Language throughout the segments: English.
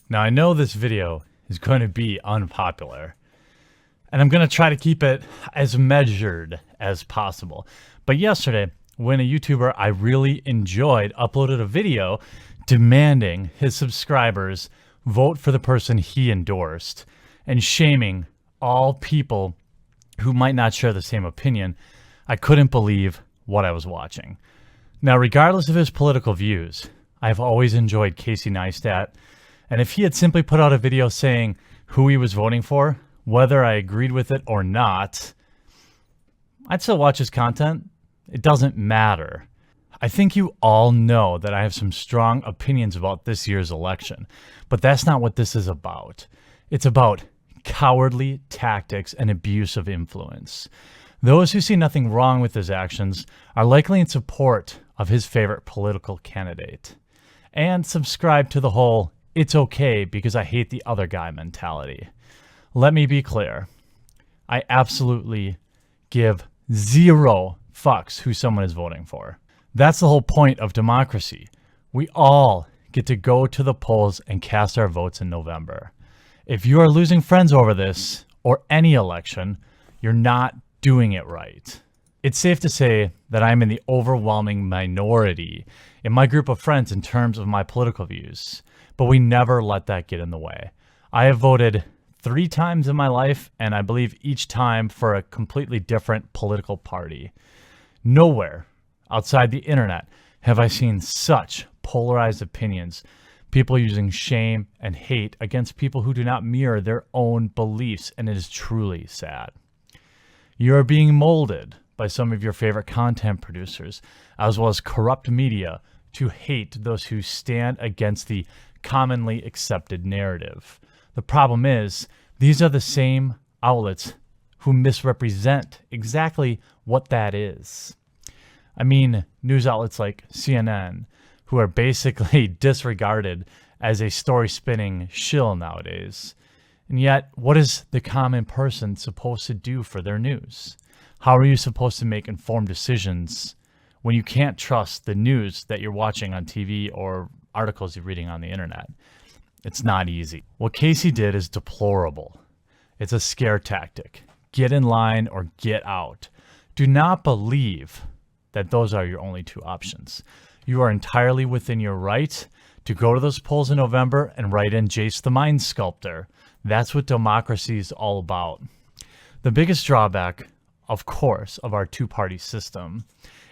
Now, I know this video is going to be unpopular, and I'm going to try to keep it as measured as possible. But yesterday, when a YouTuber I really enjoyed uploaded a video demanding his subscribers vote for the person he endorsed and shaming all people who might not share the same opinion, I couldn't believe what I was watching. Now, regardless of his political views, I've always enjoyed Casey Neistat, and if he had simply put out a video saying who he was voting for, whether I agreed with it or not, I'd still watch his content. It doesn't matter. I think you all know that I have some strong opinions about this year's election, but that's not what this is about. It's about cowardly tactics and abuse of influence. Those who see nothing wrong with his actions are likely in support of his favorite political candidate and subscribe to the whole "it's okay because I hate the other guy" mentality. Let me be clear. I absolutely give zero fucks who someone is voting for. That's the whole point of democracy. We all get to go to the polls and cast our votes in November. If you are losing friends over this, or any election, you're not doing it right. It's safe to say that I'm in the overwhelming minority in my group of friends in terms of my political views, but we never let that get in the way. I have voted 3 times in my life, and I believe each time for a completely different political party. Nowhere outside the internet have I seen such polarized opinions, people using shame and hate against people who do not mirror their own beliefs, and it is truly sad. You are being molded by some of your favorite content producers, as well as corrupt media, to hate those who stand against the commonly accepted narrative. The problem is, these are the same outlets who misrepresent exactly what that is. I mean, news outlets like CNN, who are basically disregarded as a story-spinning shill nowadays. And yet, what is the common person supposed to do for their news? How are you supposed to make informed decisions when you can't trust the news that you're watching on TV or articles you're reading on the internet? It's not easy. What Casey did is deplorable. It's a scare tactic. Get in line or get out. Do not believe that those are your only 2 options. You are entirely within your right to go to those polls in November and write in Jace the Mind Sculptor. That's what democracy is all about. The biggest drawback, of course, of our 2-party system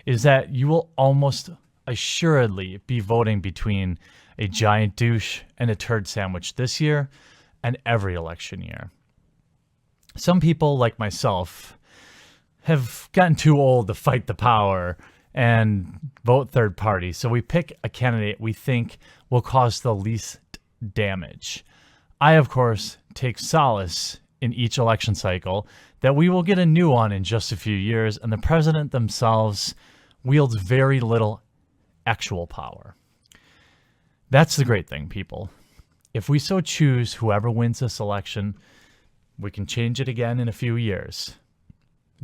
is that you will almost assuredly be voting between a giant douche and a turd sandwich this year and every election year. Some people, like myself, have gotten too old to fight the power and vote third party, so we pick a candidate we think will cause the least damage. I, of course, take solace in each election cycle that we will get a new one in just a few years, and the president themselves wields very little actual power. That's the great thing, people. If we so choose, whoever wins this election, we can change it again in a few years.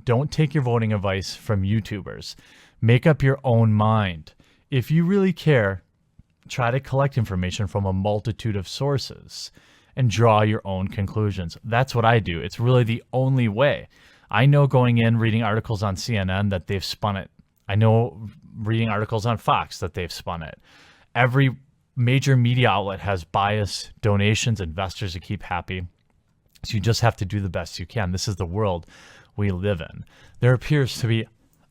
Don't take your voting advice from YouTubers. Make up your own mind. If you really care, try to collect information from a multitude of sources and draw your own conclusions. That's what I do. It's really the only way. I know going in, reading articles on CNN that they've spun it. I know reading articles on Fox that they've spun it. Every major media outlet has bias, donations, investors to keep happy. So you just have to do the best you can. This is the world we live in. There appears to be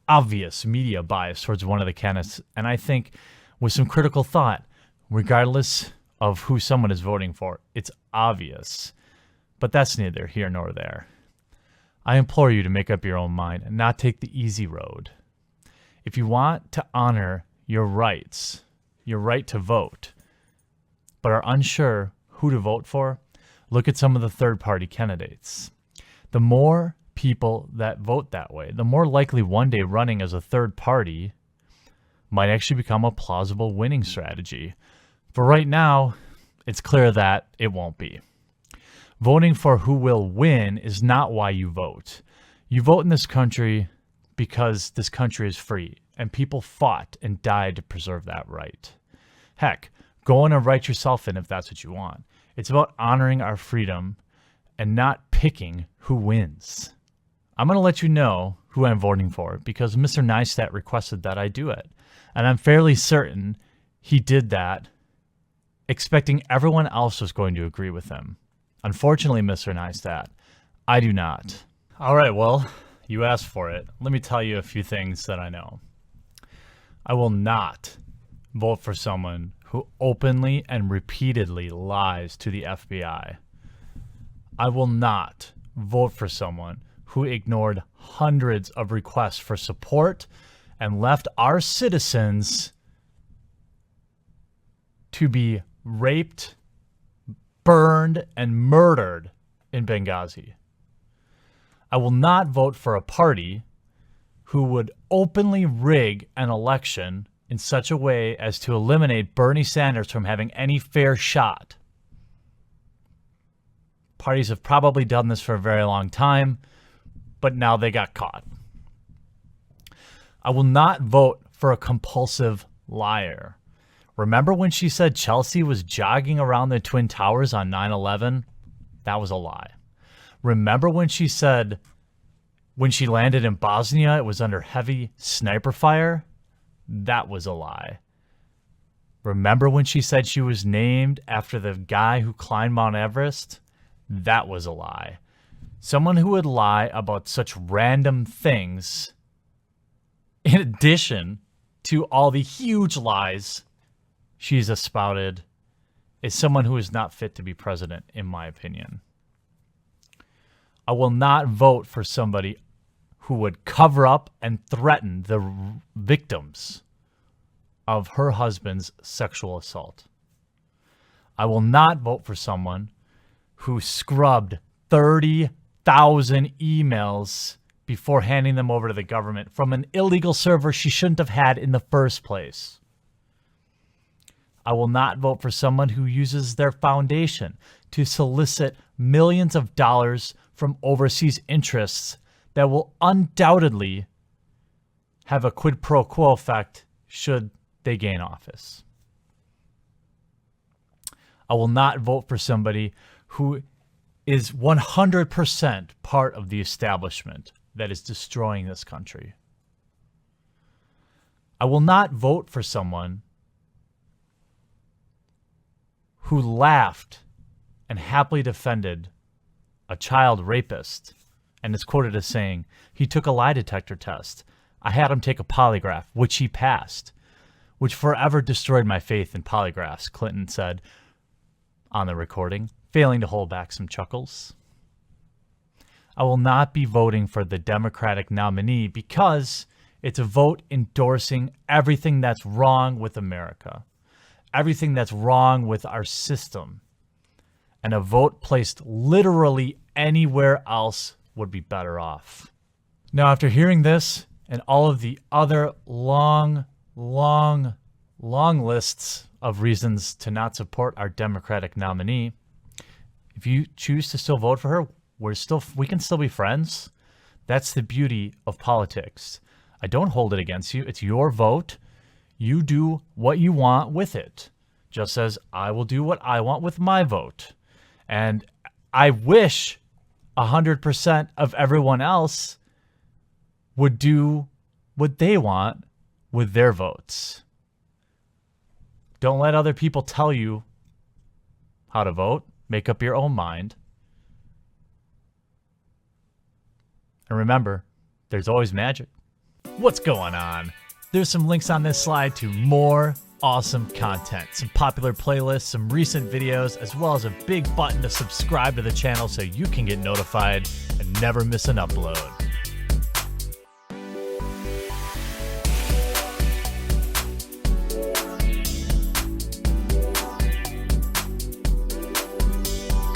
obvious media bias towards one of the candidates, and I think with some critical thought, regardless of who someone is voting for, it's obvious. But that's neither here nor there. I implore you to make up your own mind and not take the easy road. If you want to honor your rights, your right to vote, but are unsure who to vote for, look at some of the third-party candidates. The more people that vote that way, the more likely one day running as a third party might actually become a plausible winning strategy. For right now, it's clear that it won't be. Voting for who will win is not why you vote. You vote in this country because this country is free, and people fought and died to preserve that right. Heck, Go in and write yourself in if that's what you want. It's about honoring our freedom and not picking who wins. I'm going to let you know who I'm voting for because Mr. Neistat requested that I do it. And I'm fairly certain he did that expecting everyone else was going to agree with him. Unfortunately, Mr. Neistat, I do not. All right, well, you asked for it. Let me tell you a few things that I know. I will not vote for someone who openly and repeatedly lies to the FBI. I will not vote for someone who ignored hundreds of requests for support and left our citizens to be raped, burned, and murdered in Benghazi. I will not vote for a party who would openly rig an election in such a way as to eliminate Bernie Sanders from having any fair shot. Parties have probably done this for a very long time, but now they got caught. I will not vote for a compulsive liar. Remember when she said Chelsea was jogging around the Twin Towers on 9/11? That was a lie. Remember when she said when she landed in Bosnia it was under heavy sniper fire? That was a lie. Remember when she said she was named after the guy who climbed Mount Everest? That was a lie. Someone who would lie about such random things, in addition to all the huge lies she's espouted, is someone who is not fit to be president, in my opinion. I will not vote for somebody who would cover up and threaten the victims of her husband's sexual assault. I will not vote for someone who scrubbed 30,000 emails before handing them over to the government from an illegal server she shouldn't have had in the first place. I will not vote for someone who uses their foundation to solicit millions of dollars from overseas interests that will undoubtedly have a quid pro quo effect should they gain office. I will not vote for somebody who is 100% part of the establishment that is destroying this country. I will not vote for someone who laughed and happily defended a child rapist and is quoted as saying, he took a lie detector test. I had him take a polygraph, which he passed, which forever destroyed my faith in polygraphs, Clinton said on the recording, failing to hold back some chuckles. I will not be voting for the Democratic nominee because it's a vote endorsing everything that's wrong with America, everything that's wrong with our system, and a vote placed literally anywhere else would be better off. Now, after hearing this and all of the other long lists of reasons to not support our Democratic nominee, if you choose to still vote for her, we can still be friends. That's the beauty of politics. I don't hold it against you. It's your vote. You do what you want with it, just as I will do what I want with my vote. And I wish 100% of everyone else would do what they want with their votes. Don't let other people tell you how to vote. Make up your own mind. And remember, there's always magic. What's going on? There's some links on this slide to more awesome content, some popular playlists, some recent videos, as well as a big button to subscribe to the channel so you can get notified and never miss an upload.